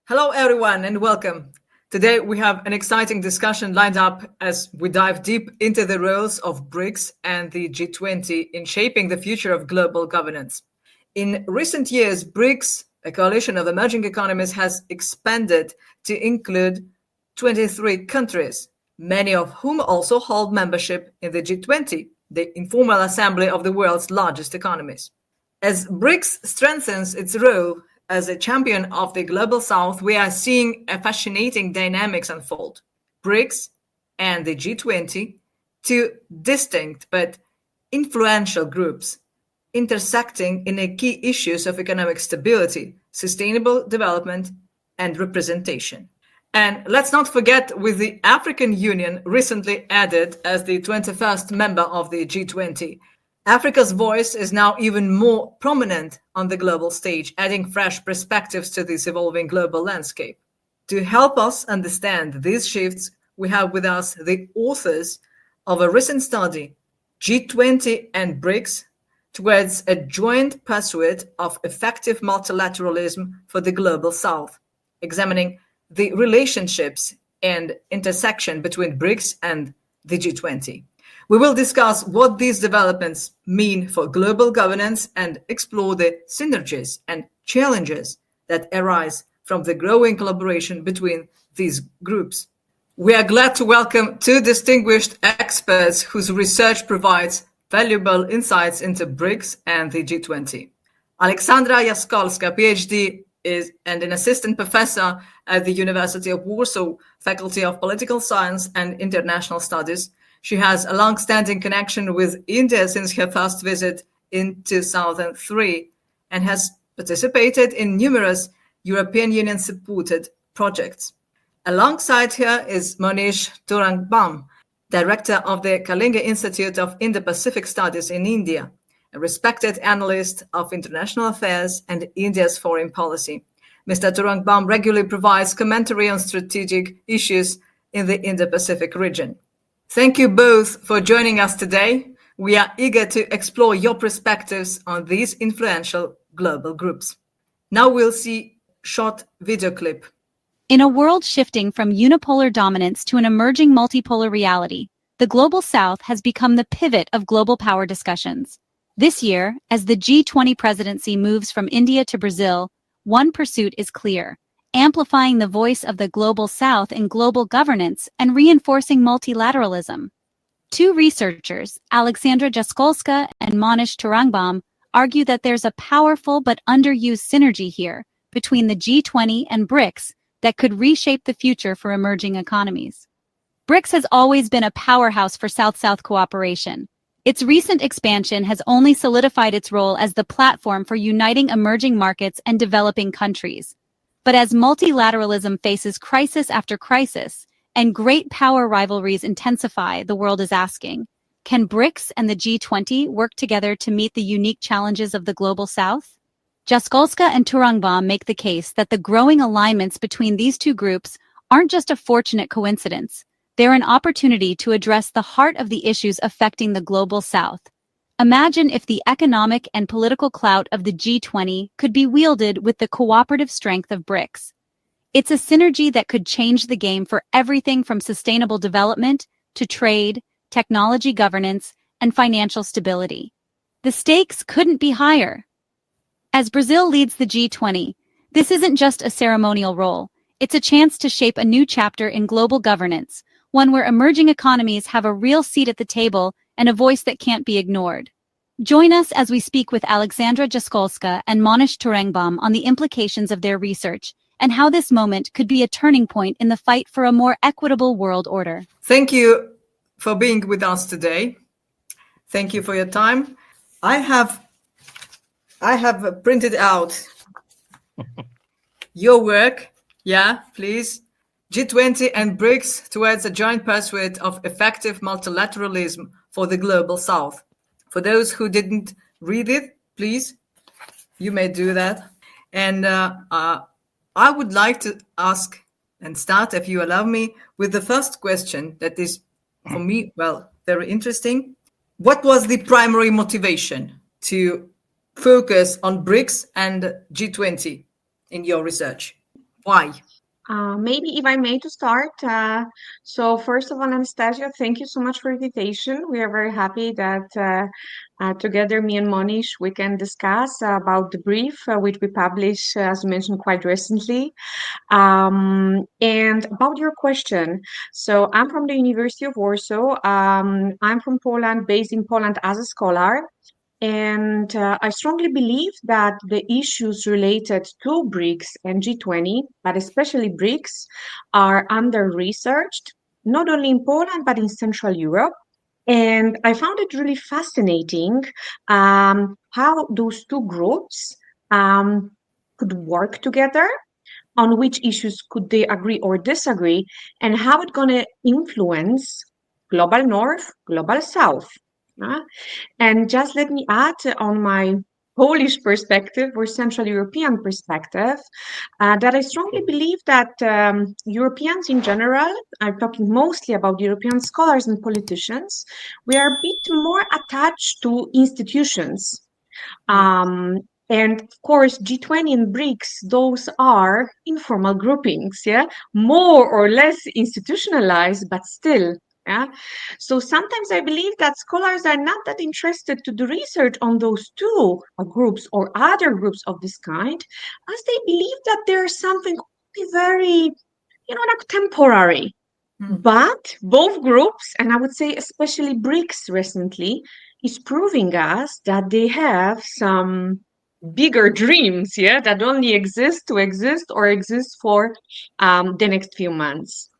Hello, everyone, and welcome. Today, we have an exciting discussion lined up as we dive deep into the roles of BRICS and the G20 in shaping the future of global governance. In recent years, BRICS, a coalition of emerging economies, has expanded to include 23 countries, many of whom also hold membership in the G20, the informal assembly of the world's largest economies. As BRICS strengthens its role as a champion of the global south, we are seeing a fascinating dynamics unfold. BRICS and the G20, two distinct but influential groups, intersecting in the key issues of economic stability, sustainable development, and representation. And let's not forget with the African Union recently added as the 21st member of the G20. Africa's voice is now even more prominent on the global stage, adding fresh perspectives to this evolving global landscape. To help us understand these shifts, we have with us the authors of a recent study, G20 and BRICS, towards a joint pursuit of effective multilateralism for the global south, examining the relationships and intersection between BRICS and the G20. We will discuss what these developments mean for global governance and explore the synergies and challenges that arise from the growing collaboration between these groups. We are glad to welcome two distinguished experts whose research provides valuable insights into BRICS and the G20. Aleksandra Jaskólska, PhD, and an assistant professor at the University of Warsaw, Faculty of Political Science and International Studies. She has a long-standing connection with India since her first visit in 2003 and has participated in numerous European Union-supported projects. Alongside her is Monish Tourangbam, director of the Kalinga Institute of Indo-Pacific Studies in India, a respected analyst of international affairs and India's foreign policy. Mr. Tourangbam regularly provides commentary on strategic issues in the Indo-Pacific region. Thank you both for joining us today. We are eager to explore your perspectives on these influential global groups. Now we'll see a short video clip. In a world shifting from unipolar dominance to an emerging multipolar reality, the Global South has become the pivot of global power discussions. This year, as the G20 presidency moves from India to Brazil, one pursuit is clear: amplifying the voice of the Global South in global governance and reinforcing multilateralism. Two researchers, Aleksandra Jaskólska and Monish Tourangbam, argue that there's a powerful but underused synergy here between the G20 and BRICS that could reshape the future for emerging economies. BRICS has always been a powerhouse for South-South cooperation. Its recent expansion has only solidified its role as the platform for uniting emerging markets and developing countries. But as multilateralism faces crisis after crisis and great power rivalries intensify, the world is asking, can BRICS and the G20 work together to meet the unique challenges of the Global South? Jaskólska and Tourangbam make the case that the growing alignments between these two groups aren't just a fortunate coincidence. They're an opportunity to address the heart of the issues affecting the Global South. Imagine if the economic and political clout of the G20 could be wielded with the cooperative strength of BRICS. It's a synergy that could change the game for everything from sustainable development to trade, technology governance, and financial stability. The stakes couldn't be higher. As Brazil leads the G20, this isn't just a ceremonial role. It's a chance to shape a new chapter in global governance, one where emerging economies have a real seat at the table and a voice that can't be ignored. Join us as we speak with Aleksandra Jaskólska and Monish Tourangbam on the implications of their research and how this moment could be a turning point in the fight for a more equitable world order. Thank you for being with us today. Thank you for your time. I have printed out your work. Yeah, please. G20 and BRICS towards a joint pursuit of effective multilateralism for the Global South. For those who didn't read it, please, you may do that. And I would like to ask and start, if you allow me, with the first question that is, for me, very interesting. What was the primary motivation to focus on BRICS and G20 in your research? Why? Maybe if I may to start. So first of all, Anastasia, thank you so much for the invitation. We are very happy that together, me and Monish, we can discuss about the brief, which we published, as you mentioned, quite recently. And about your question, so I'm from the University of Warsaw. I'm from Poland, based in Poland as a scholar. And I strongly believe that the issues related to BRICS and G20, but especially BRICS, are under researched, not only in Poland, but in Central Europe. And I found it really fascinating how those two groups could work together, on which issues could they agree or disagree, and how it's going to influence global North, global South. uh, and just let me add on my Polish perspective or Central European perspective that I strongly believe that Europeans in general, I'm talking mostly about European scholars and politicians, we are a bit more attached to institutions. Mm. Um, and of course, G20 and BRICS, those are informal groupings, yeah, more or less institutionalized, but still. Yeah. So sometimes I believe that scholars are not that interested to do research on those two groups or other groups of this kind, as they believe that there's something very, like temporary. Mm. But both groups, and I would say especially BRICS recently, is proving us that they have some bigger dreams, yeah, that only exist to exist or exist for the next few months.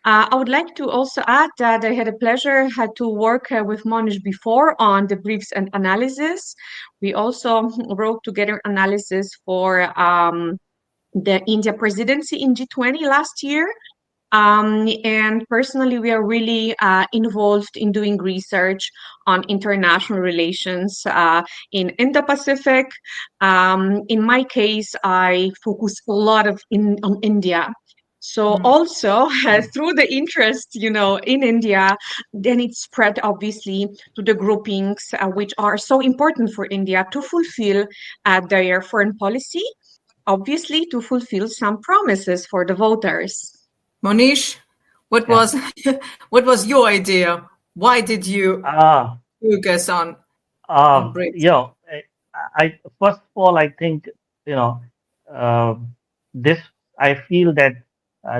I would like to also add that I had a pleasure had to work with Monish before on the briefs and analysis. We also wrote together analysis for the India presidency in G20 last year. And personally, we are really involved in doing research on international relations in Indo-Pacific. In my case, I focus a lot on India. So Mm. also through the interest, in India, then it spread obviously to the groupings which are so important for India to fulfill their foreign policy, obviously to fulfill some promises for the voters. Monish, what Yeah. was what was your idea? Why did you Uh, focus on BRICS? you know, first of all, I think, you know, uh, this, I feel that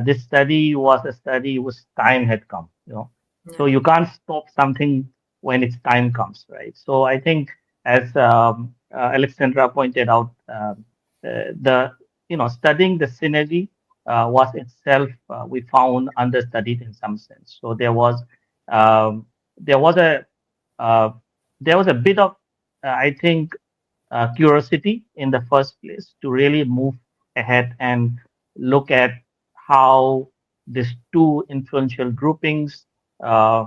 this study was a study whose time had come, so Yeah. you can't stop something when its time comes, right? So I think, as Alexandra pointed out, the, studying the synergy was itself, we found, understudied in some sense. So um, there was a, uh, there was a bit of, I think, curiosity in the first place to really move ahead and look at how these two influential groupings, uh,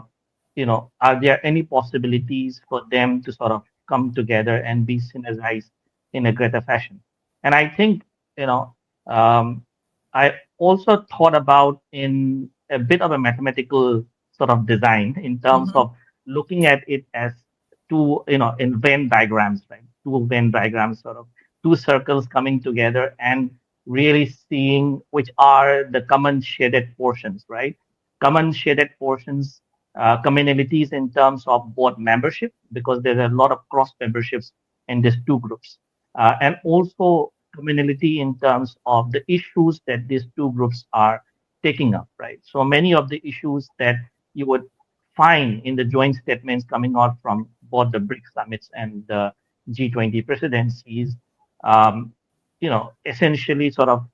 are there any possibilities for them to sort of come together and be synergized in a greater fashion? And I think, you know, um, I also thought about in a bit of a mathematical sort of design in terms Mhm. of looking at it as two, in Venn diagrams, right? Two Venn diagrams, sort of two circles coming together and really seeing which are the common shaded portions, right? Common shaded portions, commonalities in terms of both membership, because there's a lot of cross memberships in these two groups, and also commonality in terms of the issues that these two groups are taking up, right? So many of the issues that you would find in the joint statements coming out from both the BRICS summits and the G20 presidencies, um, essentially sort of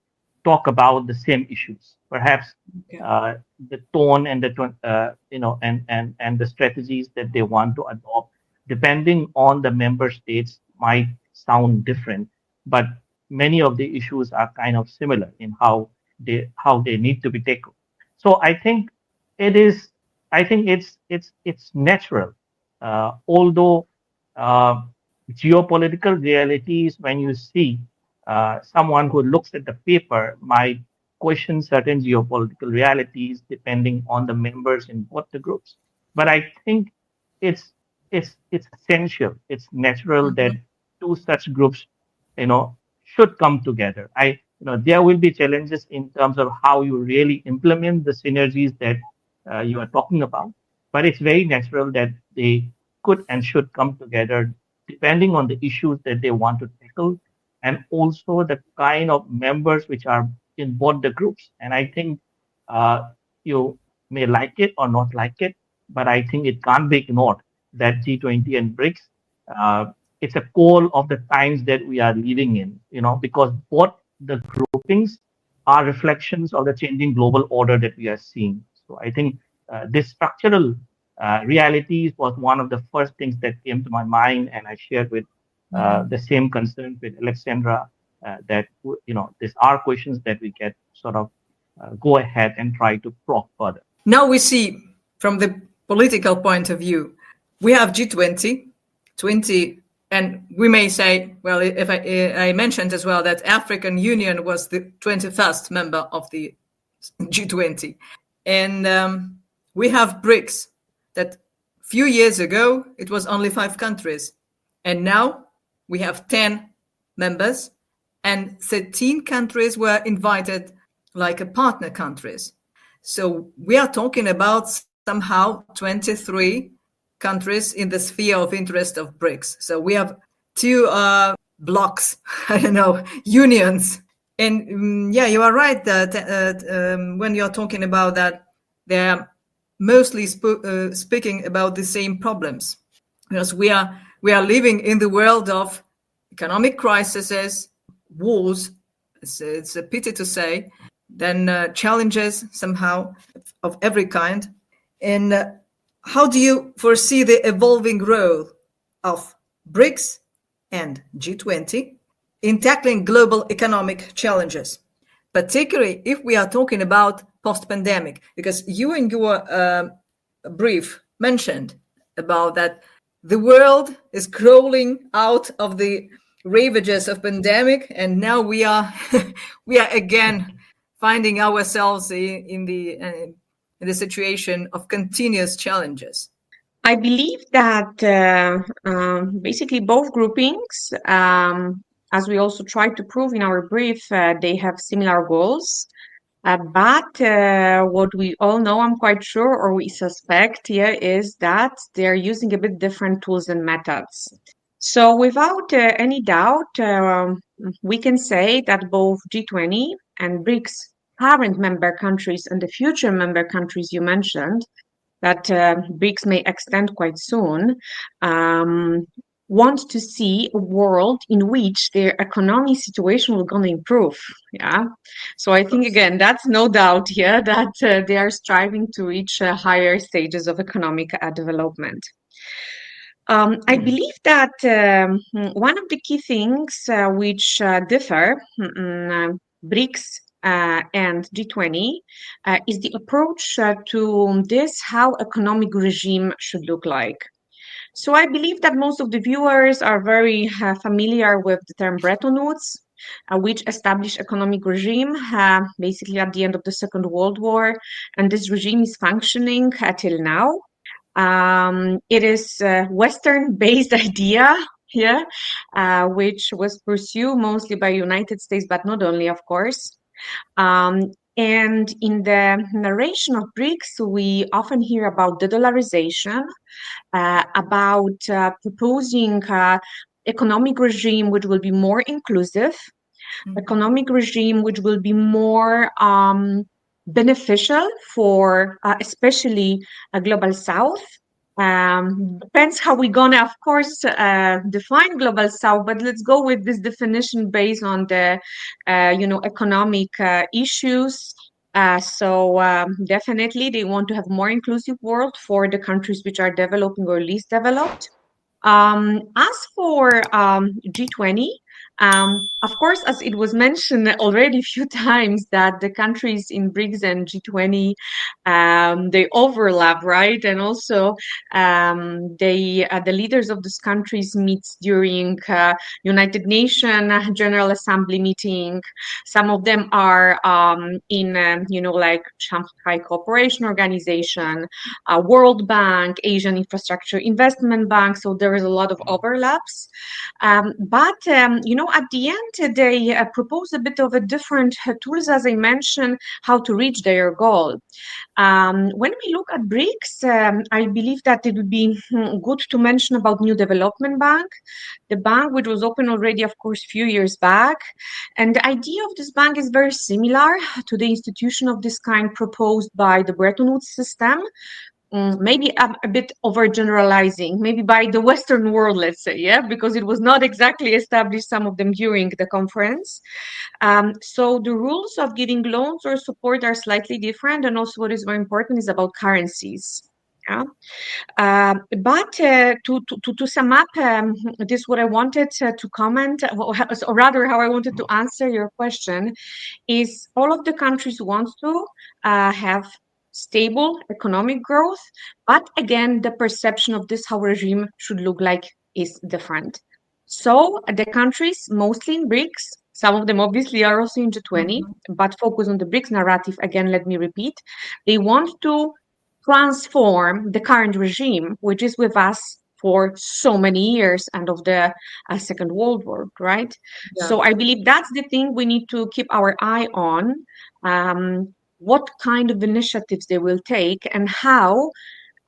talk about the same issues. Perhaps Okay. uh, the tone and and the strategies that they want to adopt, depending on the member states, might sound different, but many of the issues are kind of similar in how they need to be tackled. So it is I think it's natural, although uh, geopolitical realities, when you see someone who looks at the paper might question certain geopolitical realities depending on the members in both the groups. But I think it's it's essential. It's natural that Mhm. two such groups, should come together. there will be challenges in terms of how you really implement the synergies that you are talking about. But it's very natural that they could and should come together depending on the issues that they want to tackle and also the kind of members which are in both the groups. And I think you may like it or not like it, but I think it can't be ignored that G20 and BRICS, uh, it's a call of the times that we are living in, because both the groupings are reflections of the changing global order that we are seeing. So I think this structural realities was one of the first things that came to my mind, and I shared with the same concern with Aleksandra that these are questions that we can sort of go ahead and try to probe further. Now we see from the political point of view, we have G20, 20, and we may say, well, if I mentioned as well that African Union was the 21st member of the G20, and we have BRICS that few years ago it was only 5 countries, and now we have 10 members, and 13 countries were invited like a partner countries. So we are talking about somehow 23 countries in the sphere of interest of BRICS. So we have 2 blocks, I don't know, unions. And yeah, you are right that when you're talking about that, they're mostly speaking about the same problems, because we are living in the world of economic crises, wars. It's a pity to say, then challenges somehow of every kind. And how do you foresee the evolving role of BRICS and G20 in tackling global economic challenges, particularly if we are talking about post-pandemic? Because you in your brief mentioned about that the world is crawling out of the ravages of pandemic, and now we are again finding ourselves in the situation of continuous challenges. I believe that basically both groupings, as we also tried to prove in our brief, they have similar goals. But what we all know, I'm quite sure, or we suspect here, is that they're using a bit different tools and methods. So without any doubt, we can say that both G20 and BRICS current member countries and the future member countries you mentioned, that BRICS may extend quite soon, want to see a world in which their economic situation will gonna improve. Yeah. So I think again, that's no doubt here that they are striving to reach higher stages of economic development. I believe that one of the key things which differ BRICS and G20 is the approach to this, how economic regime should look like. So I believe that most of the viewers are very familiar with the term Bretton Woods, which established economic regime basically at the end of the Second World War, and this regime is functioning till now. It is a Western-based idea here, which was pursued mostly by United States, but not only, of course. And in the narration of BRICS, we often hear about de-dollarization, about proposing economic regime which will be more inclusive, economic regime which will be more beneficial for especially a global south. Depends how we're gonna, of course, define global south, but let's go with this definition based on the economic issues. So definitely they want to have more inclusive world for the countries which are developing or least developed. As for G20, of course, as it was mentioned already a few times, that the countries in BRICS and G20 they overlap, right? And also the leaders of these countries meet during United Nations General Assembly meeting. Some of them are in like Shanghai Cooperation Organization, World Bank, Asian Infrastructure Investment Bank. So there is a lot of overlaps. But at the end, they propose a bit of a different tools, as I mentioned, how to reach their goal. When we look at BRICS, I believe that it would be good to mention about New Development Bank, the bank which was open already, of course, a few years back. And the idea of this bank is very similar to the institution of this kind proposed by the Bretton Woods system. Maybe a bit overgeneralizing, maybe by the Western world, let's say, yeah, because it was not exactly established, some of them during the conference. So the rules of giving loans or support are slightly different, and also what is very important is about currencies. Yeah. But to sum up, this is what I wanted to comment, or rather how I wanted to answer your question, is all of the countries want to have stable economic growth, but again, the perception of this, how regime should look like, is different. So the countries, mostly in BRICS, some of them obviously are also in G20, but focus on the BRICS narrative, again, let me repeat, they want to transform the current regime, which is with us for so many years, and of the Second World War, right? Yeah. So I believe that's the thing we need to keep our eye on, what kind of initiatives they will take and how,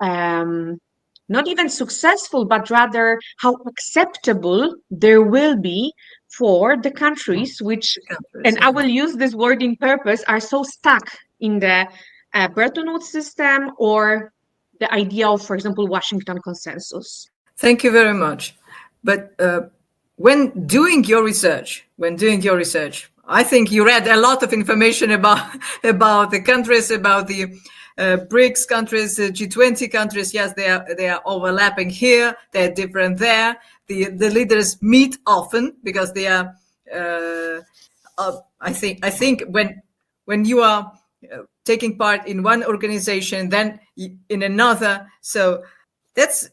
not even successful, but rather how acceptable there will be for the countries which, and I will use this wording purpose, are so stuck in the Bretton Woods system or the idea of, for example, Washington consensus. Thank you very much. But when doing your research, I think you read a lot of information about the countries, about the BRICS countries, G20 countries. Yes, they are overlapping here. They're different there. The leaders meet often because they are. I think when you are taking part in one organization, then in another, so that's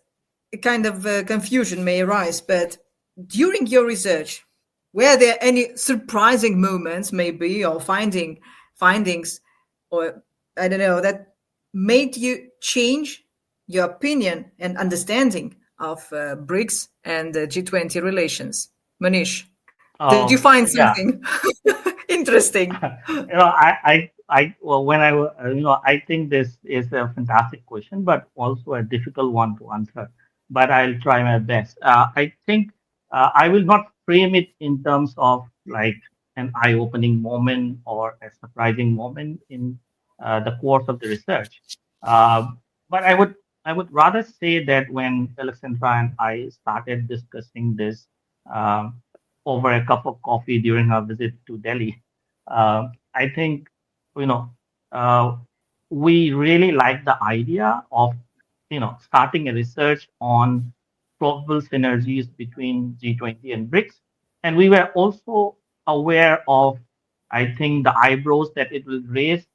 a kind of confusion may arise. But during your research, were there any surprising moments, maybe, or findings, or I don't know, that made you change your opinion and understanding of BRICS and G20 relations? Monish, did you find something interesting? I think this is a fantastic question, but also a difficult one to answer. But I'll try my best. I think I will not frame it in terms of like an eye-opening moment or a surprising moment in the course of the research. But I would rather say that when Aleksandra and I started discussing this over a cup of coffee during our visit to Delhi, I think you know uh, we really like the idea of starting a research on probable synergies between G20 and BRICS, and we were also aware of, I think, the eyebrows that it will raise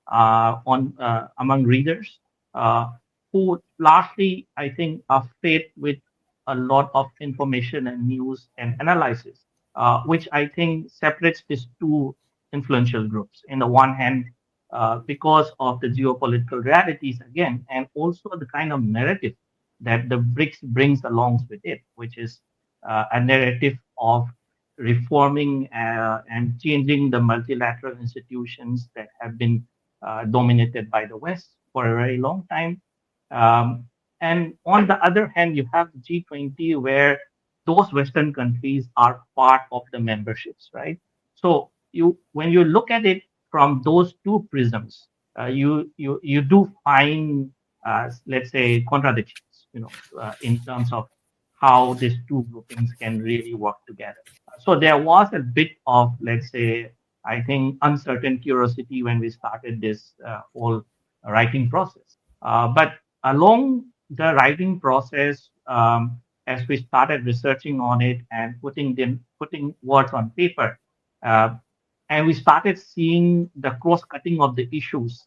on among readers uh, who largely, I think, are faced with a lot of information and news and analysis, which I think separates these two influential groups. In the one hand, because of the geopolitical realities again, and also the kind of narrative that the BRICS brings along with it, which is a narrative of reforming and changing the multilateral institutions that have been dominated by the West for a very long time. And on the other hand, you have the G20, where those Western countries are part of the memberships, right? So when you look at it from those two prisms, you do find, let's say, contradictions, in terms of how these two groupings can really work together. So there was a bit of, let's say, I think, uncertain curiosity when we started this whole writing process. But along the writing process, as we started researching on it and putting words on paper, uh, and we started seeing the cross cutting of the issues,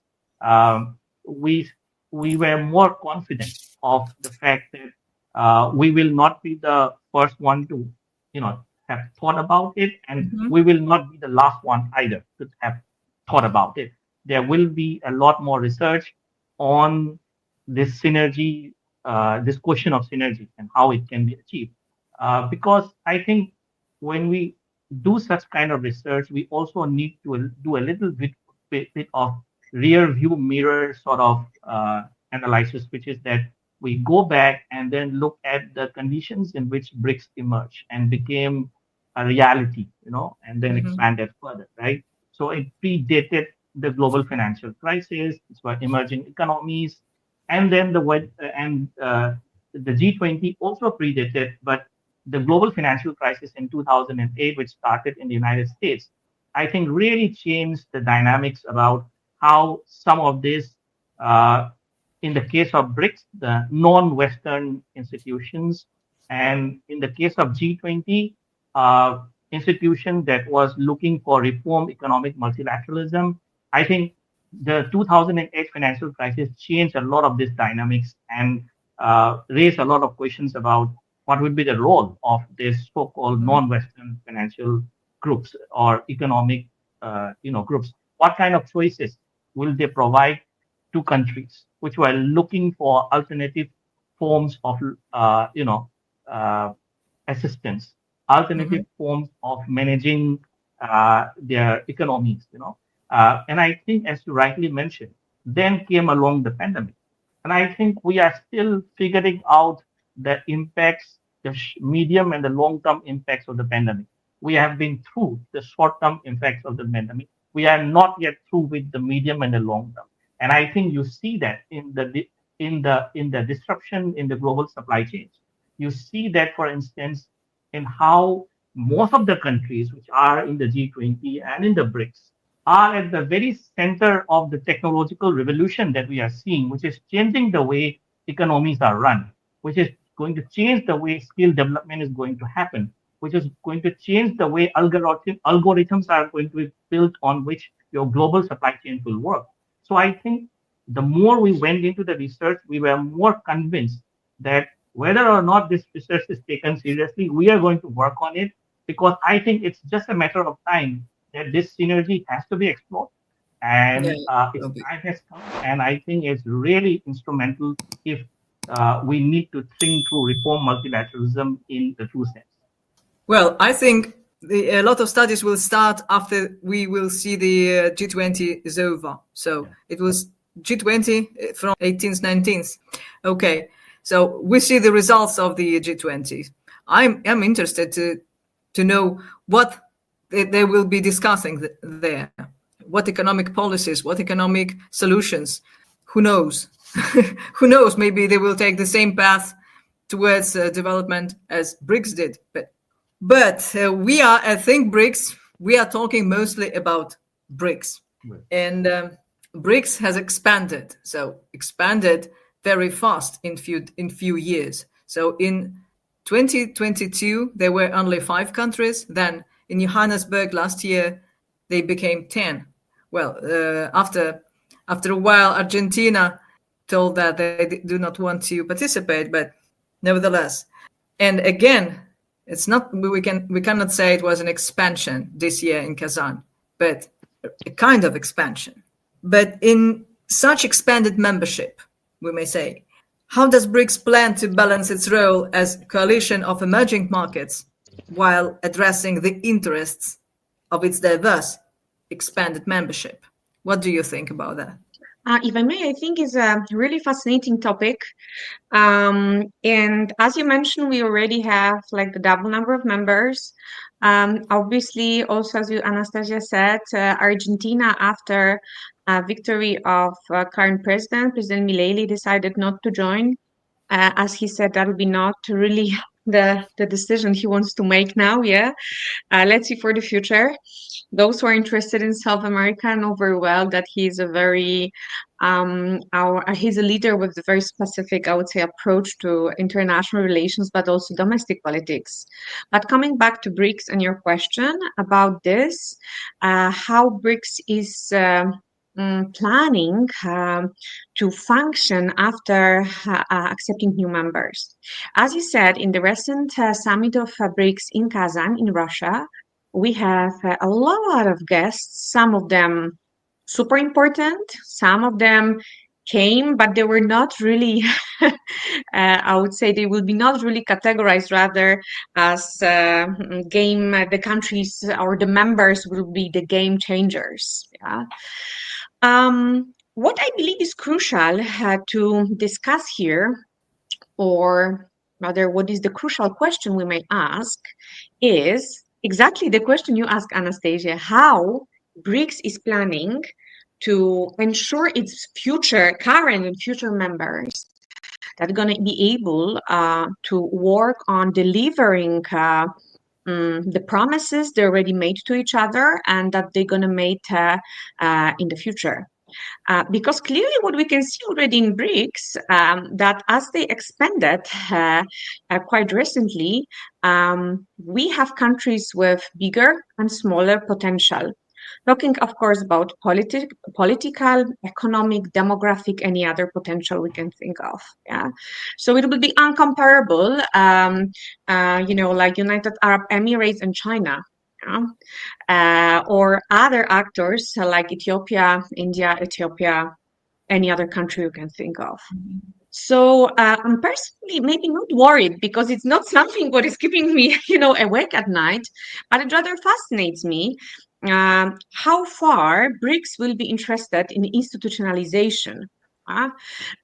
we we were more confident of the fact that we will not be the first one to have thought about it, and we will not be the last one either to have thought about it. There will be a lot more research on this synergy, this question of synergy and how it can be achieved, because I think when we do such kind of research, we also need to do a little bit of rear view mirror sort of analysis, which is that we go back and then look at the conditions in which BRICS emerged and became a reality, and then Mhm. expanded further, right? So it predated the global financial crisis. It's were emerging economies, and then the G20 also predated, but the global financial crisis in 2008, which started in the United States, I think really changed the dynamics about how some of this, in the case of BRICS, the non-Western institutions, and in the case of G20, institution that was looking for reform economic multilateralism. I think the 2008 financial crisis changed a lot of these dynamics and raised a lot of questions about what would be the role of these so-called Mhm. non-Western financial groups or economic, groups. What kind of choices will they provide to countries which were looking for alternative forms of, uh, assistance, alternative Mhm. forms of managing their economies, and I think, as you rightly mentioned, then came along the pandemic. And I think we are still figuring out the impacts, the medium and the long term impacts of the pandemic. We have been through the short term impacts of the pandemic. We are not yet through with the medium and the long term. And I think you see that in the disruption in the global supply chains. You see that, for instance, in how most of the countries which are in the G20 and in the BRICS are at the very center of the technological revolution that we are seeing, which is changing the way economies are run, which is going to change the way skill development is going to happen, which is going to change the way algorithms are going to be built on which your global supply chain will work. So I think the more we went into the research, we were more convinced that whether or not this research is taken seriously, we are going to work on it, because I think it's just a matter of time that this synergy has to be explored, Yeah, and its will be. time has come. And I think it's really instrumental if we need to think through reform multilateralism in the true sense. Well, I think a lot of studies will start after we will see the G20 is over. So Yeah. it was G20 from 18th, 19th. Okay, so we see the results of the G20. I'm interested to know what they will be discussing there. What economic policies, what economic solutions? Who knows? Who knows? Maybe they will take the same path towards development as BRICS did. But we are, I think, BRICS. We are talking mostly about BRICS, Right. and BRICS has expanded. So expanded very fast in few years. So in 2022 there were only 5 countries. Then in Johannesburg last year they became 10. Well, after a while, Argentina told that they do not want to participate, but nevertheless. And again, it's not we cannot say it was an expansion this year in Kazan, but a kind of expansion. But in such expanded membership, we may say, how does BRICS plan to balance its role as a coalition of emerging markets while addressing the interests of its diverse expanded membership? What do you think about that? If I may, I think is a really fascinating topic. And as you mentioned, we already have like the double number of members. Obviously, also as you Anastasia said, Argentina, after victory of current President Milei, decided not to join. As he said, that would be not really the decision he wants to make now. Yeah, let's see for the future. Those who are interested in South America know very well that he's a very he's a leader with a very specific, I would say, approach to international relations, but also domestic politics. But coming back to BRICS and your question about this, how BRICS is planning to function after accepting new members. As you said, in the recent summit of BRICS in Kazan, in Russia, we have a lot of guests, some of them super important, some of them came, but they were not really, I would say they will be not really categorized, rather as the countries or the members will be the game changers. Yeah. What I believe is crucial to discuss here, or rather what is the crucial question we may ask, is exactly the question you asked, Anastasia, how BRICS is planning to ensure its current and future members that are going to be able to work on delivering the promises they already made to each other and that they're going to make in the future. Because clearly what we can see already in BRICS, that as they expanded quite recently, we have countries with bigger and smaller potential. Talking, of course, about political, economic, demographic, any other potential we can think of. Yeah, so it will be uncomparable, like United Arab Emirates and China. Or other actors like Ethiopia, India, any other country you can think of. So I'm personally maybe not worried because it's not something what is keeping me, awake at night, but it rather fascinates me how far BRICS will be interested in institutionalization.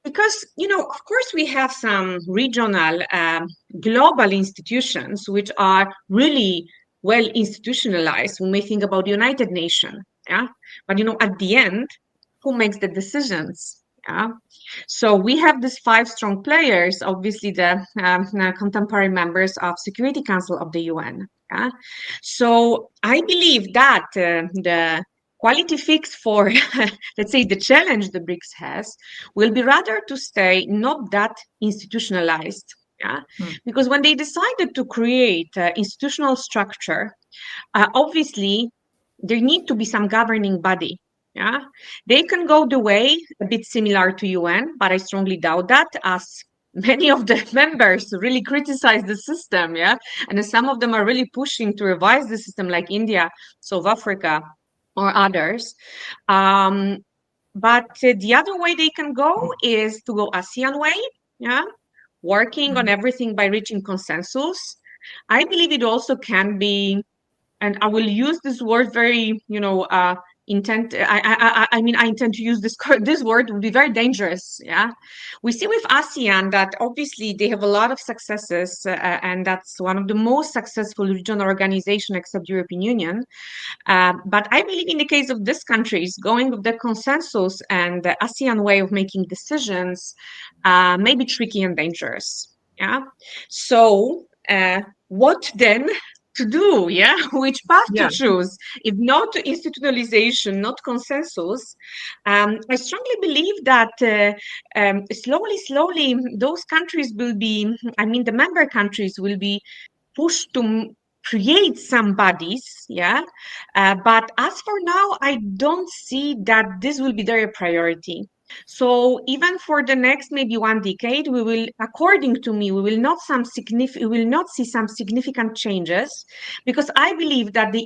Because, of course, we have some regional, global institutions which are really well institutionalized. We may think about the United Nations, yeah. But at the end, who makes the decisions? Yeah. So we have these 5 strong players, obviously the contemporary members of Security Council of the UN. Yeah. So I believe that the quality fix for, let's say, the challenge the BRICS has will be rather to stay not that institutionalized. Yeah, because when they decided to create institutional structure, obviously there need to be some governing body. Yeah, they can go the way a bit similar to UN, but I strongly doubt that, as many of the members really criticize the system. Yeah, and some of them are really pushing to revise the system, like India, South Africa, or others. But the other way they can go is to go ASEAN way. Yeah, working on everything by reaching consensus. I believe it also can be, and I will use this word very, I mean, I intend to use this word would be very dangerous. Yeah, we see with ASEAN that obviously they have a lot of successes, and that's one of the most successful regional organizations except European Union. But I believe in the case of these countries, going with the consensus and the ASEAN way of making decisions may be tricky and dangerous. Yeah. So what then to do? Yeah. Which path to choose? If not institutionalization, not consensus. I strongly believe that slowly, those countries will be, the member countries will be pushed to create some bodies, yeah. But as for now, I don't see that this will be their priority. So even for the next maybe 1 decade, we will, according to me, we will not see some significant changes, because I believe that the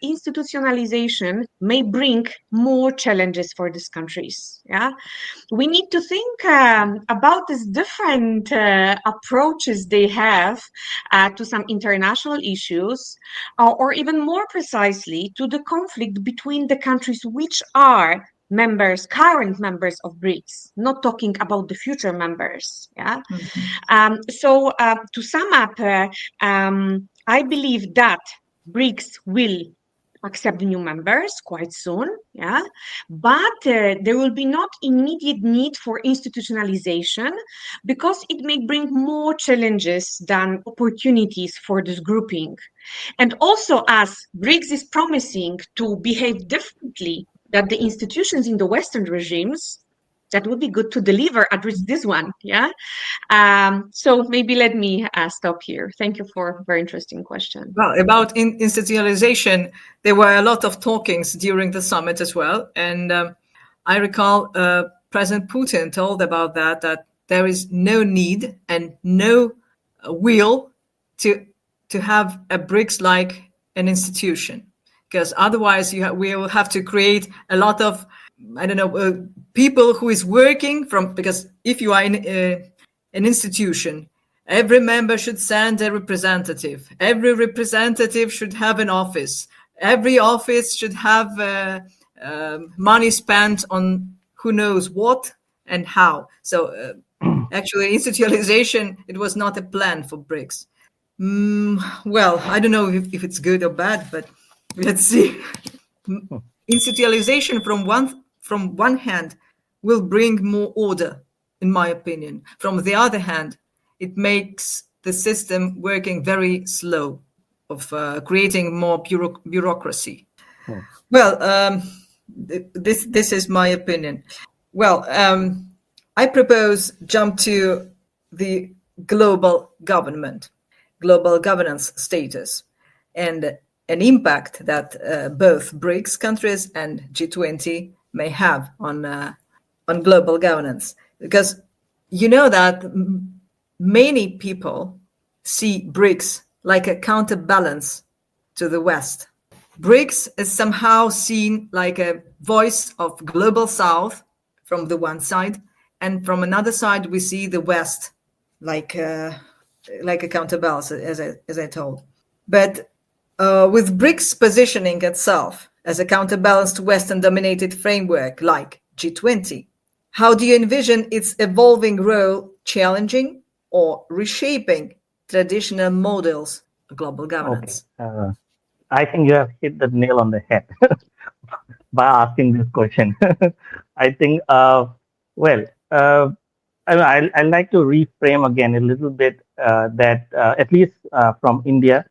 institutionalization may bring more challenges for these countries. Yeah, we need to think about these different approaches they have to some international issues, or even more precisely to the conflict between the countries which are current members of BRICS, not talking about the future members. Yeah. So to sum up, I believe that BRICS will accept new members quite soon, yeah, but there will be not immediate need for institutionalization, because it may bring more challenges than opportunities for this grouping. And also, as BRICS is promising to behave differently than the institutions in the Western regimes, that would be good to deliver at least this one, yeah. So maybe let me stop here. Thank you for a very interesting question. Well, about institutionalization, there were a lot of talkings during the summit as well. And I recall President Putin told about that there is no need and no will to have a BRICS like an institution, because otherwise we will have to create a lot of I don't know, people who is working from, because if you are in an institution, every member should send a representative. Every representative should have an office. Every office should have money spent on who knows what and how. So actually, institutionalization, it was not a plan for BRICS. Well, I don't know if it's good or bad, but let's see. Institutionalization from one hand will bring more order, in my opinion. From the other hand, it makes the system working very slow, of creating more bureaucracy. Hmm. Well, this is my opinion. Well, I propose jump to the global governance status, and an impact that both BRICS countries and G20 may have on global governance. Because you know that many people see BRICS like a counterbalance to the West. BRICS is somehow seen like a voice of global South from the one side, and from another side we see the West like a counterbalance, as I told. But with BRICS positioning itself as a counterbalance to Western-dominated framework like G20, how do you envision its evolving role challenging or reshaping traditional models of global Okay. governance? I think you have hit the nail on the head by asking this question. I think, well, I like to reframe again a little bit that at least from India,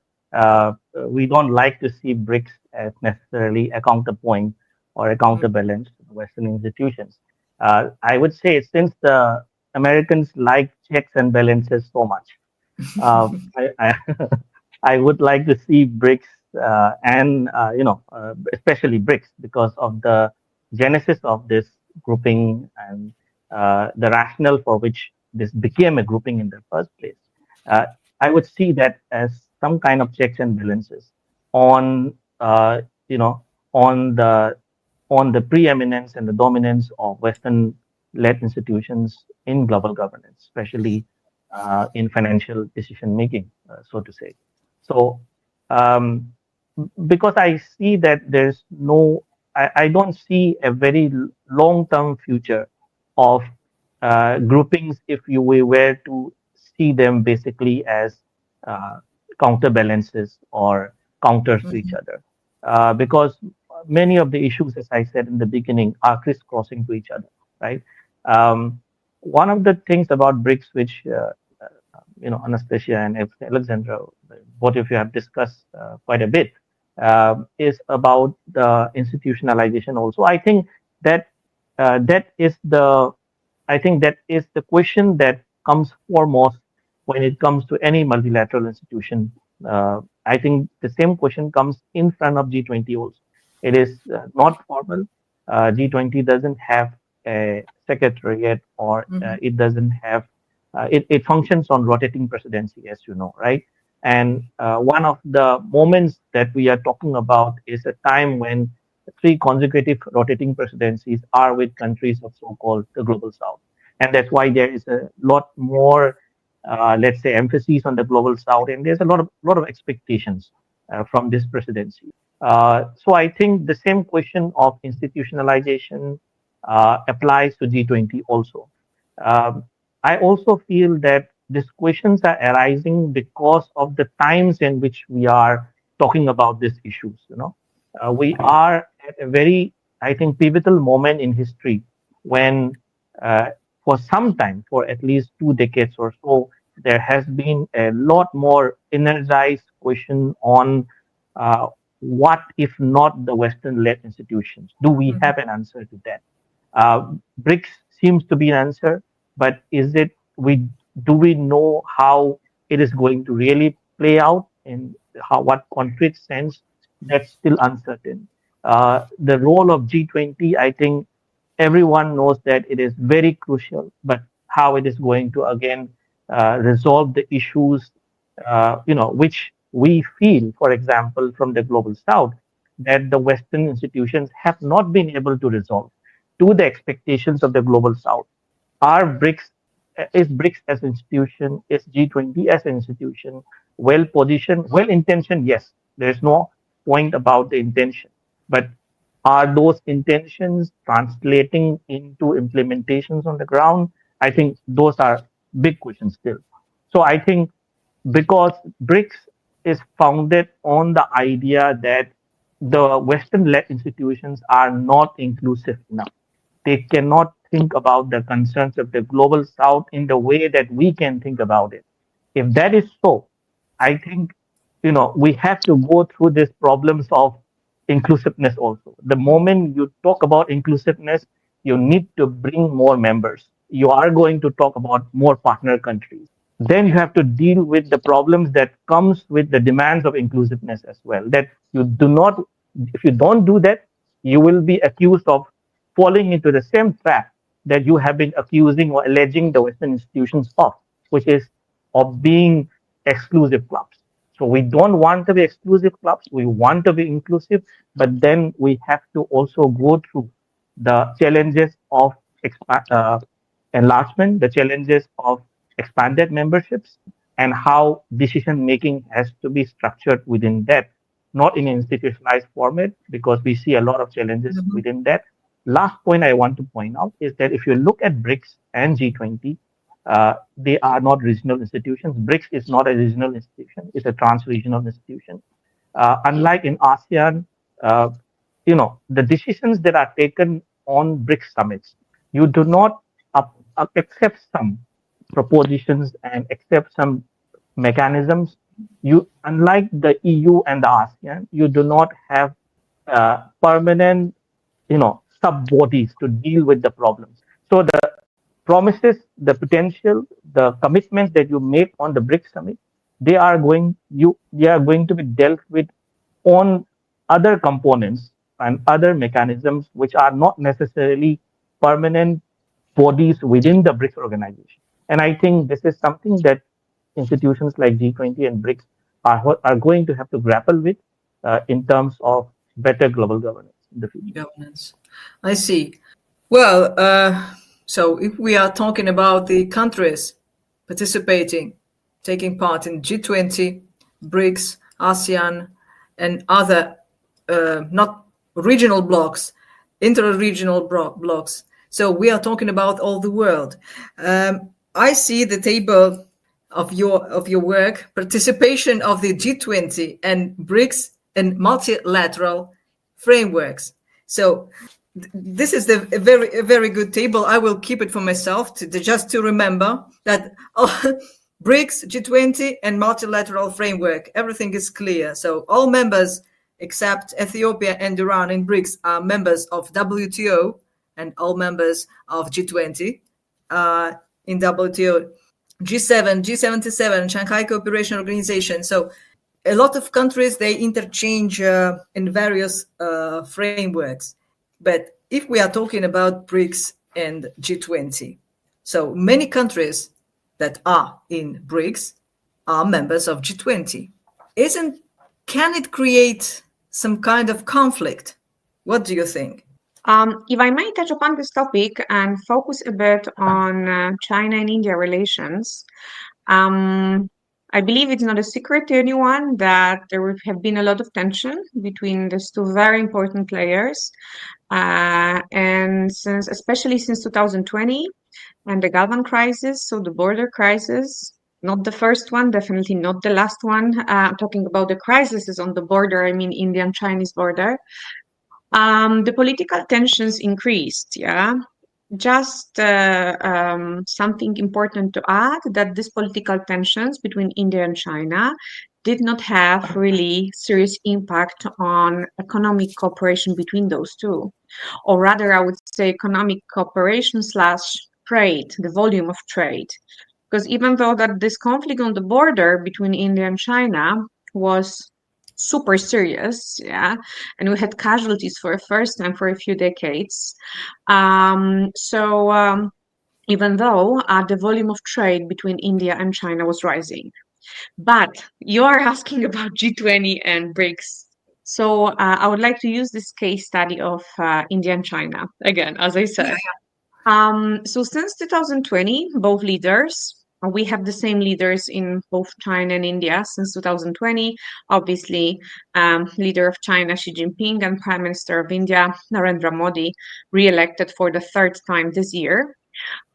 we don't like to see BRICS as necessarily a counterpoint or a counterbalance to the Western institutions. I would say since the Americans like checks and balances so much, I I would like to see BRICS and especially BRICS because of the genesis of this grouping and the rationale for which this became a grouping in the first place. Uh, I would see that as some kind of checks and balances on you know on the preeminence and the dominance of Western-led institutions in global governance, especially in financial decision making, so to say. So, um, because I see that I don't see a very long-term future of groupings if we were to see them basically as uh, counterbalances or counters to each other. Because many of the issues, as I said in the beginning, are crisscrossing to each other, right? Um, One of the things about BRICS, which Anastasia and Alexandra, both of you have discussed quite a bit, is about the institutionalization. Also, I think that that is the question that comes foremost when it comes to any multilateral institution. I think the same question comes in front of G20 also. It is not formal. G20 doesn't have a secretariat or it doesn't have it functions on rotating presidency, as you know, right? And one of the moments that we are talking about is a time when three consecutive rotating presidencies are with countries of so-called the global south. And that's why there is a lot more, let's say, emphasis on the global south, and there's a lot of expectations from this presidency. So I think the same question of institutionalization applies to G20 also. Um, I also feel that these questions are arising because of the times in which we are talking about these issues. We are at a very, I think, pivotal moment in history when, uh, for some time, for at least 2 decades or so, there has been a lot more energized question on uh, what if not the Western-led institutions? Do we have an answer to that? BRICS seems to be an answer, but is it we do we know how it is going to really play out in what concrete sense? That's still uncertain. The role of G20, I think everyone knows that it is very crucial, but how it is going to again resolve the issues, which we feel, for example, from the global south, that the Western institutions have not been able to resolve. to the expectations of the global south. Are BRICS as an institution, is G20 as an institution well positioned, well intentioned? Yes, there is no point about the intention, but are those intentions translating into implementations on the ground? I think those are big questions still. So I think because BRICS is founded on the idea that the Western led institutions are not inclusive enough. They cannot think about the concerns of the global south in the way that we can think about it. If that is so, I think we have to go through these problems of inclusiveness also. The moment you talk about inclusiveness, you need to bring more members. You are going to talk about more partner countries. Then you have to deal with the problems that comes with the demands of inclusiveness as well. That you do not, if you don't do that, you will be accused of falling into the same trap that you have been accusing or alleging the Western institutions of, which is of being exclusive clubs. So we don't want to be exclusive clubs. We want to be inclusive, but then we have to also go through the challenges of enlargement, the challenges of expanded memberships, and how decision making has to be structured within that, not in an institutionalized format, because we see a lot of challenges Mhm. within that. Last point I want to point out is that if you look at BRICS and G20, they are not regional institutions. BRICS is not a regional institution; it's a trans-regional institution. Unlike in ASEAN, uh, the decisions that are taken on BRICS summits, you do not accept some propositions and accept some mechanisms. Unlike the EU and the ASEAN, you do not have permanent, sub bodies to deal with the problems. So the promises, the potential, the commitments that you make on the BRICS summit, they are going to be dealt with on other components and other mechanisms which are not necessarily permanent bodies within the BRICS organization. And I think this is something that institutions like G20 and BRICS are going to have to grapple with in terms of better global governance in the future. Governance. I see. Well, so if we are talking about the countries participating, taking part in G20, BRICS, ASEAN, and other not regional blocks, inter-regional blocks. So we are talking about all the world. I see the table of your work, participation of the G20 and BRICS and multilateral frameworks. So this is a very good table. I will keep it for myself just to remember that BRICS, G20, and multilateral framework. Everything is clear. So all members except Ethiopia and Iran in BRICS are members of WTO, and all members of G20 in WTO. G7, G77, Shanghai Cooperation Organization. So a lot of countries, they interchange in various frameworks. But if we are talking about BRICS and G20, so many countries that are in BRICS are members of G20. Can it create some kind of conflict? What do you think? If I might touch upon this topic and focus a bit on China and India relations, I believe it's not a secret to anyone that there have been a lot of tension between these two very important players. And especially since 2020 and the Galvan crisis, so the border crisis, not the first one, definitely not the last one. I'm talking about the crises on the border, I mean Indian-Chinese border. The political tensions increased, yeah. Just something important to add, that these political tensions between India and China did not have really serious impact on economic cooperation between those two. Or rather, I would say economic cooperation / trade, the volume of trade. Because even though that this conflict on the border between India and China was super serious, yeah, and we had casualties for the first time for a few decades. Even though the volume of trade between India and China was rising. But you are asking about G20 and BRICS. So I would like to use this case study of India and China again, as I said. So since 2020, both leaders, we have the same leaders in both China and India since 2020. Obviously, leader of China, Xi Jinping, and Prime Minister of India, Narendra Modi, re-elected for the third time this year.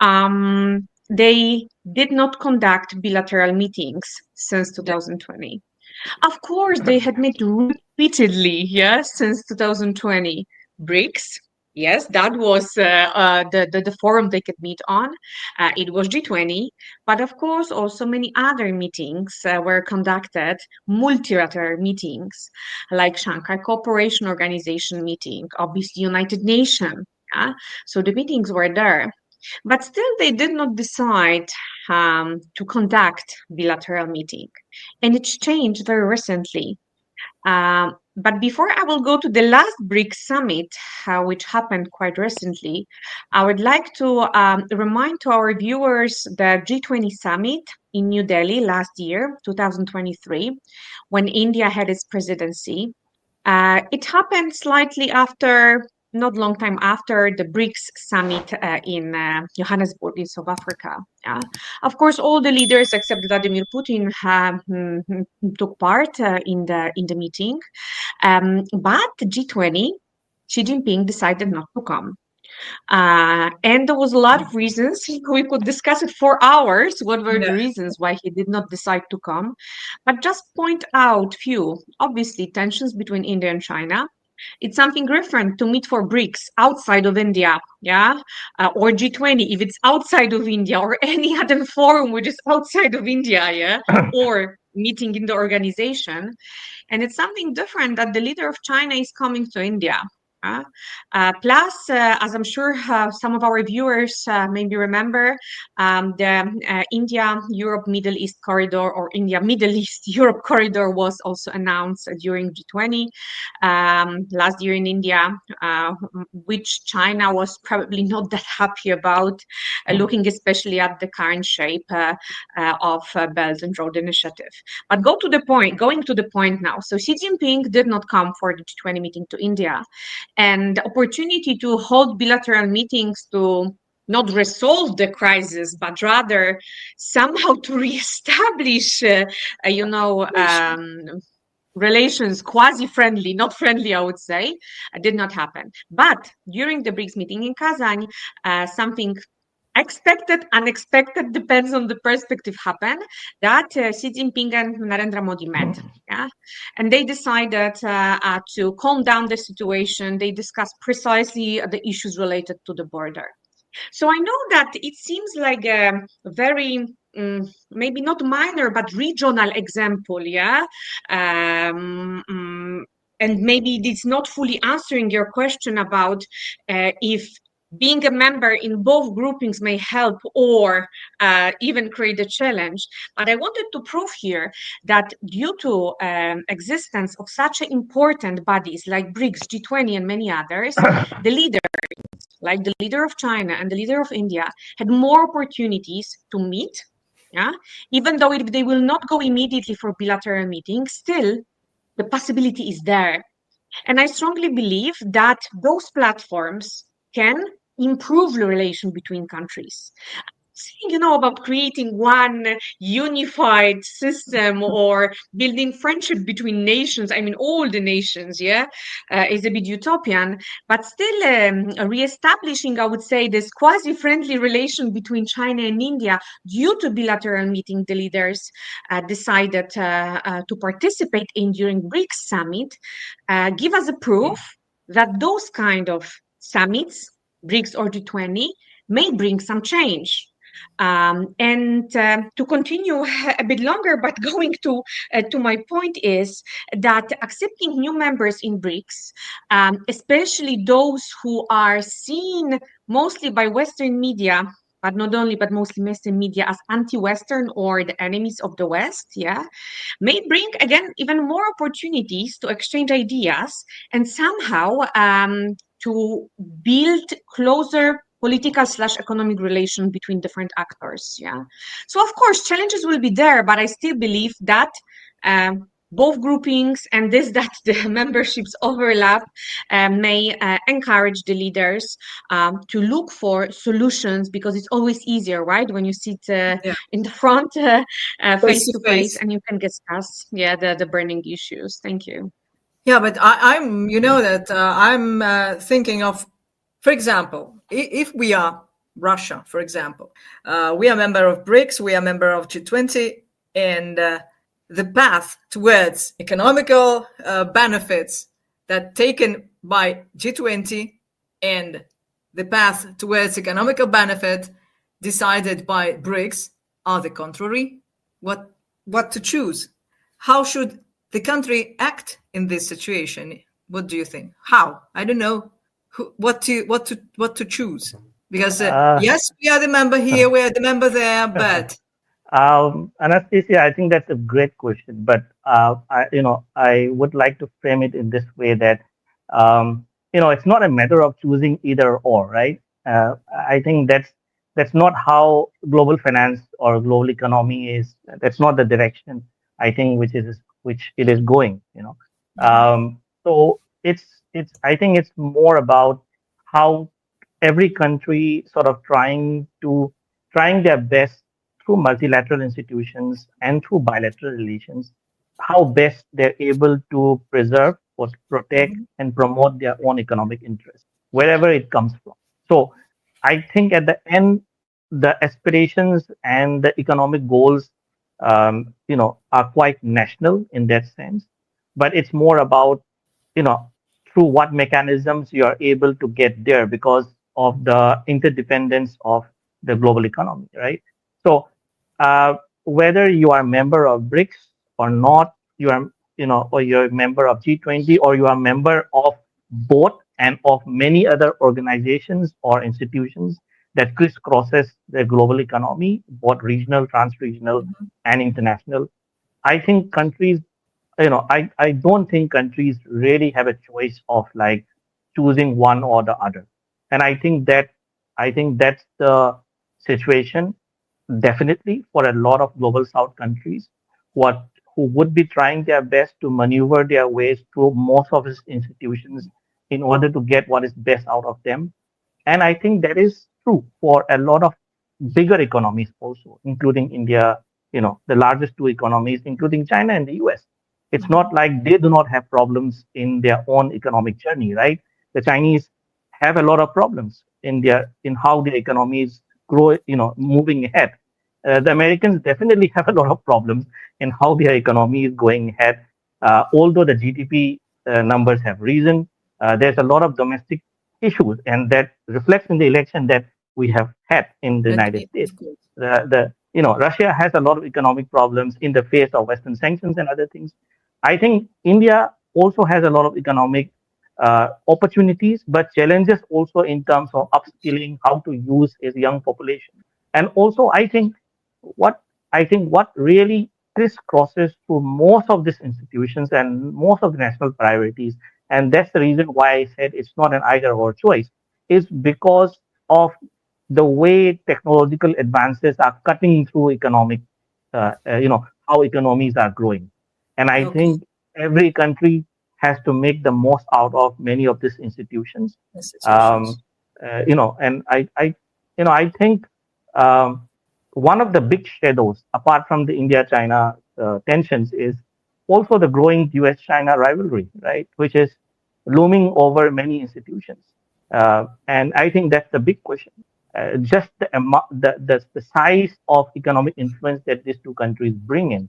They did not conduct bilateral meetings since 2020. Of course, they had met repeatedly, yes, since 2020. BRICS, yes, that was the forum they could meet on. It was G20, but of course, also many other meetings were conducted, multilateral meetings, like Shanghai Cooperation Organization meeting, obviously United Nations. Yeah? So the meetings were there. But still, they did not decide to conduct bilateral meeting. And it's changed very recently. But before I will go to the last BRICS summit, which happened quite recently, I would like to remind to our viewers the G20 summit in New Delhi last year, 2023, when India had its presidency. It happened slightly after, not long time after the BRICS summit in Johannesburg in South Africa. Of course, all the leaders except Vladimir Putin took part in the meeting, but G20, Xi Jinping decided not to come. And there was a lot of reasons. We could discuss it for hours. What were the reasons why he did not decide to come? But just point out few. Obviously, tensions between India and China. It's something different to meet for BRICS outside of India, or G20 if it's outside of India, or any other forum which is outside of India, or meeting in the organization. And it's something different that the leader of China is coming to India. Plus, as I'm sure some of our viewers maybe remember, the India-Europe Middle East corridor, or India-Middle East-Europe corridor, was also announced during G20 last year in India, which China was probably not that happy about, looking especially at the current shape of Belt and Road Initiative. But going to the point now. So Xi Jinping did not come for the G20 meeting to India. And the opportunity to hold bilateral meetings to not resolve the crisis, but rather somehow to reestablish, relations quasi-friendly, not friendly, I would say, did not happen. But during the BRICS meeting in Kazan, something expected, unexpected, depends on the perspective, happened, that Xi Jinping and Narendra Modi met. And they decided to calm down the situation. They discussed precisely the issues related to the border. So I know that it seems like a very maybe not minor, but regional example, and maybe it's not fully answering your question about if being a member in both groupings may help or even create a challenge. But I wanted to prove here that due to existence of such important bodies like BRICS, G20, and many others, the leaders, like the leader of China and the leader of India, had more opportunities to meet. Even though if they will not go immediately for bilateral meetings, still the possibility is there. And I strongly believe that those platforms can improve the relation between countries. About creating one unified system or building friendship between nations. I mean, all the nations, is a bit utopian, but still reestablishing, I would say, this quasi-friendly relation between China and India due to bilateral meeting the leaders decided to participate in during BRICS summit, give us a proof that those kind of summits, BRICS or G20, may bring some change. And to continue a bit longer, but going to my point is that accepting new members in BRICS, especially those who are seen mostly by Western media, but not only, but mostly Western media, as anti-Western or the enemies of the West, may bring, again, even more opportunities to exchange ideas and somehow to build closer political/economic relation between different actors. So of course challenges will be there, but I still believe that both groupings and this that the memberships overlap may encourage the leaders to look for solutions, because it's always easier, right, when you sit in the front face to face and you can discuss the burning issues. Thank you. Yeah, but I'm I'm thinking of, for example, if we are Russia, for example, we are member of BRICS, we are member of G20, and the path towards economical benefits that taken by G20 and the path towards economical benefit decided by BRICS are the contrary. What to choose? How should the country act in this situation? What do you think? How? I don't know what to choose, because yes, we are the member here, we are the member there, but Anastasia, I think that's a great question, but I would like to frame it in this way that it's not a matter of choosing either or, right? I think that's not how global finance or global economy is. That's not the direction I think which it is going. So it's I think it's more about how every country sort of trying their best through multilateral institutions and through bilateral relations, how best they're able to preserve or protect and promote their own economic interests, wherever it comes from. So I think at the end, the aspirations and the economic goals, are quite national in that sense, but it's more about, you know, through what mechanisms you are able to get there because of the interdependence of the global economy, right? So whether you are a member of BRICS or not, or you're a member of G20 or you are a member of both and of many other organizations or institutions that crisscrosses the global economy, both regional, trans-regional, and international. I think countries, I don't think countries really have a choice of like choosing one or the other. And I think that's the situation definitely for a lot of global south countries who would be trying their best to maneuver their ways through most of these institutions in order to get what is best out of them. And I think that is true for a lot of bigger economies also, including India, the largest two economies, including China and the US. It's not like they do not have problems in their own economic journey, right? The Chinese have a lot of problems in how their economies grow, moving ahead. The Americans definitely have a lot of problems in how their economy is going ahead. Although the GDP numbers have risen, there's a lot of domestic issues, and that reflects in the election that we have had in the United States. Russia has a lot of economic problems in the face of Western sanctions and other things. I think India also has a lot of economic opportunities, but challenges also in terms of upskilling, how to use its young population, and also what what really crisscrosses through most of these institutions and most of the national priorities, and that's the reason why I said it's not an either or choice, is because of the way technological advances are cutting through economic, how economies are growing. And I think every country has to make the most out of many of these institutions. And I think one of the big shadows, apart from the India-China tensions, is also the growing US-China rivalry, right, which is looming over many institutions. And I think that's the big question. Just the size of economic influence that these two countries bring in.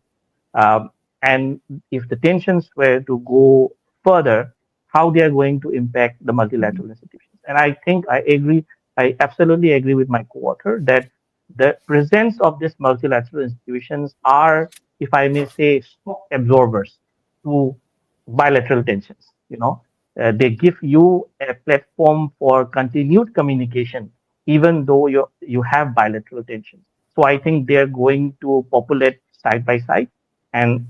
And if the tensions were to go further, how they are going to impact the multilateral institutions. And I think I absolutely agree with my co-author that the presence of these multilateral institutions are, if I may say, shock absorbers to bilateral tensions. They give you a platform for continued communication, even though you have bilateral tensions. So I think they're going to populate side by side, and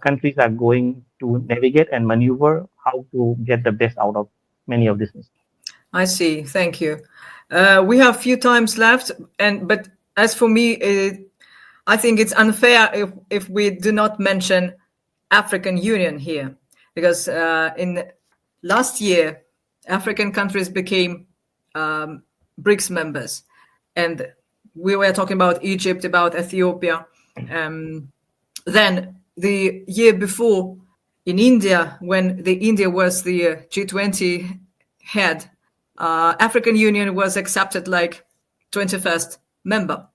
countries are going to navigate and maneuver how to get the best out of many of these things. I see. Thank you. We have few times left, but as for me, I think it's unfair if we do not mention African Union here, because in last year, African countries became BRICS members, and we were talking about Egypt, about Ethiopia. Then the year before, in India, when India was the G20 head, African Union was accepted like 21st member.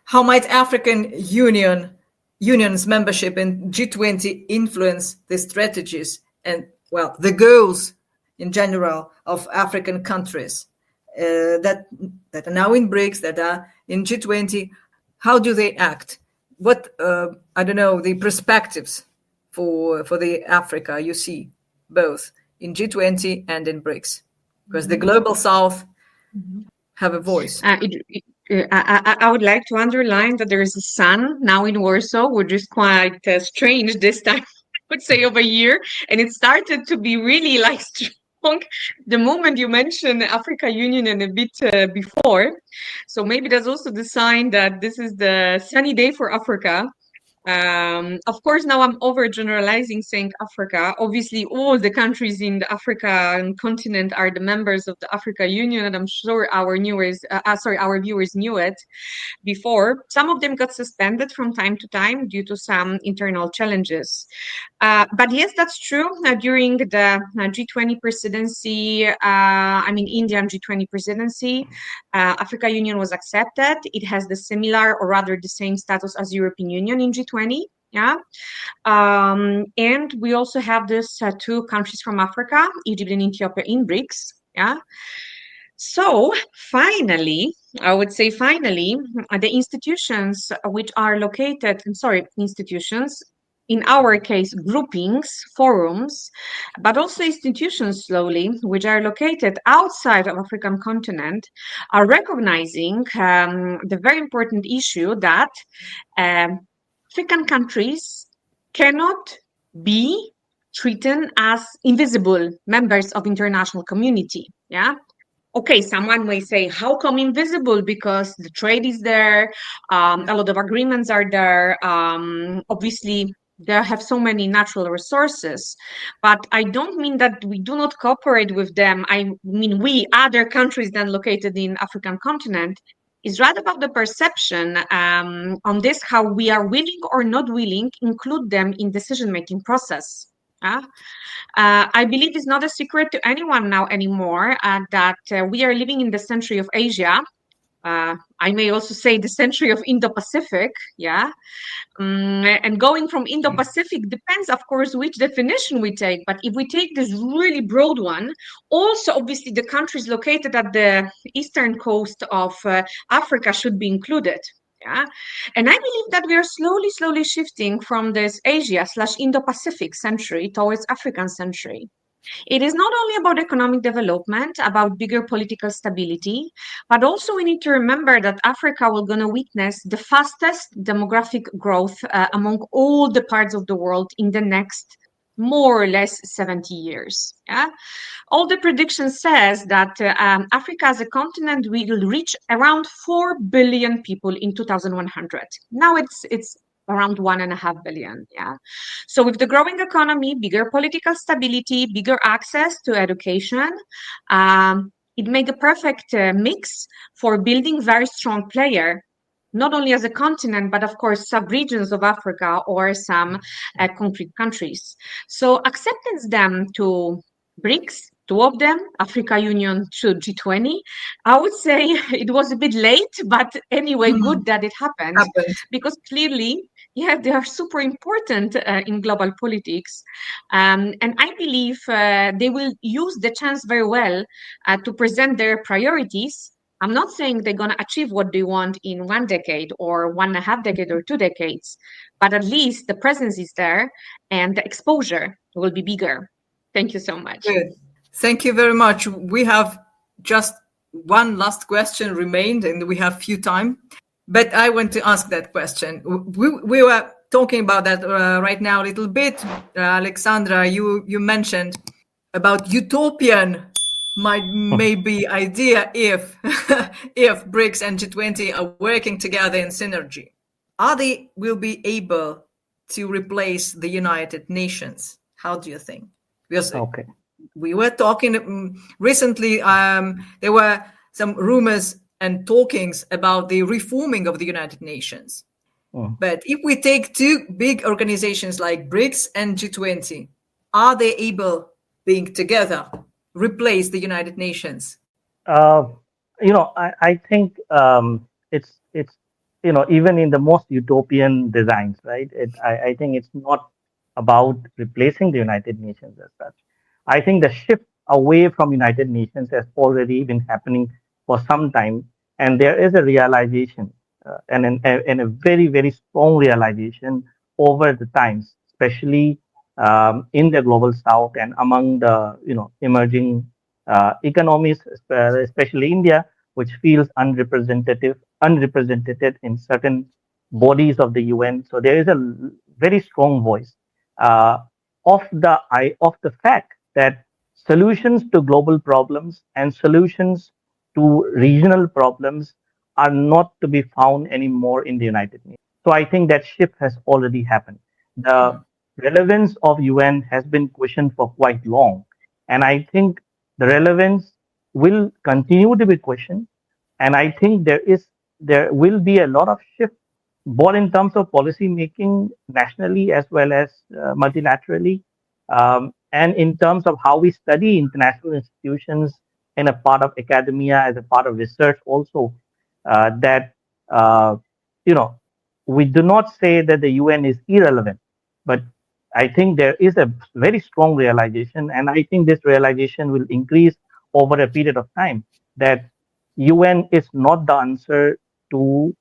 How might African Union's membership in G20 influence the strategies and, well, the goals in general of African countries that are now in BRICS, that are in G20? How do they act? What I don't know, the perspectives for the Africa you see both in G20 and in BRICS, because the global South have a voice. I would like to underline that there is a sun now in Warsaw, which is quite strange this time, I would say, of a year. And it started to be really like strong the moment you mentioned Africa Union and a bit before. So maybe that's also the sign that this is the sunny day for Africa. Of course, now I'm overgeneralizing saying Africa. Obviously, all the countries in the African continent are the members of the Africa Union, and I'm sure our viewers knew it before. Some of them got suspended from time to time due to some internal challenges. But yes, that's true. During the G20 presidency, Indian G20 presidency, Africa Union was accepted. It has the similar, or rather the same status as European Union in G20. Yeah. And we also have these two countries from Africa, Egypt and Ethiopia, in BRICS. Yeah. So finally, I would say the institutions which are located, institutions, in our case, groupings, forums, but also institutions slowly, which are located outside of African continent, are recognizing the very important issue that African countries cannot be treated as invisible members of international community. Yeah. Okay, someone may say, how come invisible? Because the trade is there, a lot of agreements are there. Obviously, they have so many natural resources, but I don't mean that we do not cooperate with them. I mean, we, other countries then located in African continent, is right about the perception on this, how we are willing or not willing include them in decision-making process. I believe it's not a secret to anyone now anymore that we are living in the century of Asia. I may also say the century of Indo-Pacific, yeah. And going from Indo-Pacific depends, of course, which definition we take. But if we take this really broad one, also obviously the countries located at the eastern coast of Africa should be included. Yeah, and I believe that we are slowly shifting from this Asia/Indo-Pacific century towards African century. It is not only about economic development, about bigger political stability, but also we need to remember that Africa will gonna witness the fastest demographic growth among all the parts of the world in the next more or less 70 years. Yeah, all the predictions says that Africa as a continent will reach around 4 billion people in 2100. Now it's around 1.5 billion. Yeah. So with the growing economy, bigger political stability, bigger access to education, it made a perfect mix for building very strong player, not only as a continent, but of course, sub-regions of Africa or some concrete countries. So acceptance them to BRICS, two of them, Africa Union to G20, I would say it was a bit late, but anyway, good that it happened. Because clearly, yeah, they are super important in global politics. And I believe they will use the chance very well to present their priorities. I'm not saying they're going to achieve what they want in 1 decade or 1.5 decades or 2 decades, but at least the presence is there and the exposure will be bigger. Thank you so much. Good. Thank you very much. We have just one last question remained and we have few time, but I want to ask that question. We were talking about that right now a little bit. Aleksandra, you mentioned about utopian maybe idea if if BRICS and G20 are working together in synergy. Are they will be able to replace the United Nations? How do you think? Because Okay. we were talking recently, there were some rumors and talkings about the reforming of the United Nations. But if we take two big organizations like BRICS and G20, are they able, being together, replace the United Nations? I think it's even in the most utopian designs, right? I think it's not about replacing the United Nations as such. I think the shift away from United Nations has already been happening for some time, and there is a realization and a very very strong realization over the times, especially in the global south and among the emerging economies, especially India, which feels unrepresented in certain bodies of the UN. So there is a very strong voice uh, of the fact that solutions to global problems and solutions to regional problems are not to be found anymore in the United Nations. So I think that shift has already happened. The relevance of UN has been questioned for quite long, and I think the relevance will continue to be questioned. And I think there will be a lot of shift, both in terms of policy making nationally as well as multilaterally, and in terms of how we study international institutions in a part of academia as a part of research also. That uh, you know we do not say that the UN is irrelevant, but I think there is a very strong realization, and I think this realization will increase over a period of time, that UN is not the answer to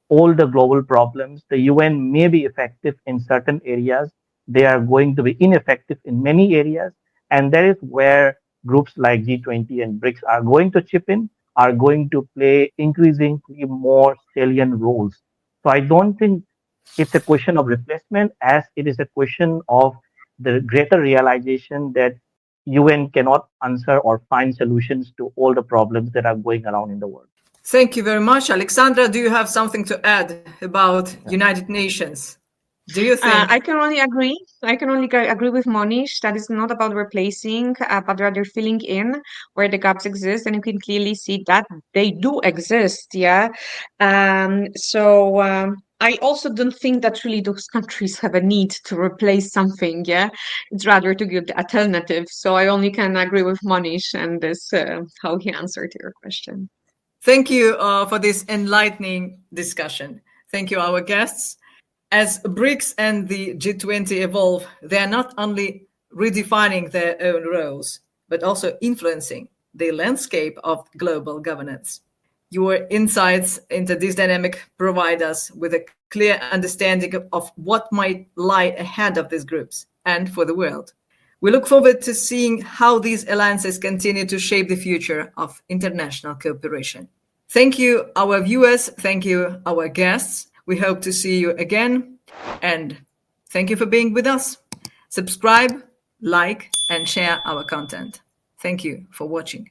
all the global problems. The UN may be effective in certain areas. They are going to be ineffective in many areas. And that is where groups like G20 and BRICS are going to chip in, are going to play increasingly more salient roles. So I don't think it's a question of replacement as it is a question of the greater realization that UN cannot answer or find solutions to all the problems that are going around in the world. Thank you very much. Aleksandra, do you have something to add about United Nations? Do you think? I can only agree. I can only agree with Monish that it's not about replacing, but rather filling in where the gaps exist, and you can clearly see that they do exist. Yeah. I also don't think that really those countries have a need to replace something. Yeah, it's rather to give the alternative. So I only can agree with Monish and this how he answered your question. Thank you for this enlightening discussion. Thank you, our guests. As BRICS and the G20 evolve, they are not only redefining their own roles, but also influencing the landscape of global governance. Your insights into this dynamic provide us with a clear understanding of what might lie ahead of these groups and for the world. We look forward to seeing how these alliances continue to shape the future of international cooperation. Thank you, our viewers. Thank you, our guests. We hope to see you again. And thank you for being with us. Subscribe, like, and share our content. Thank you for watching.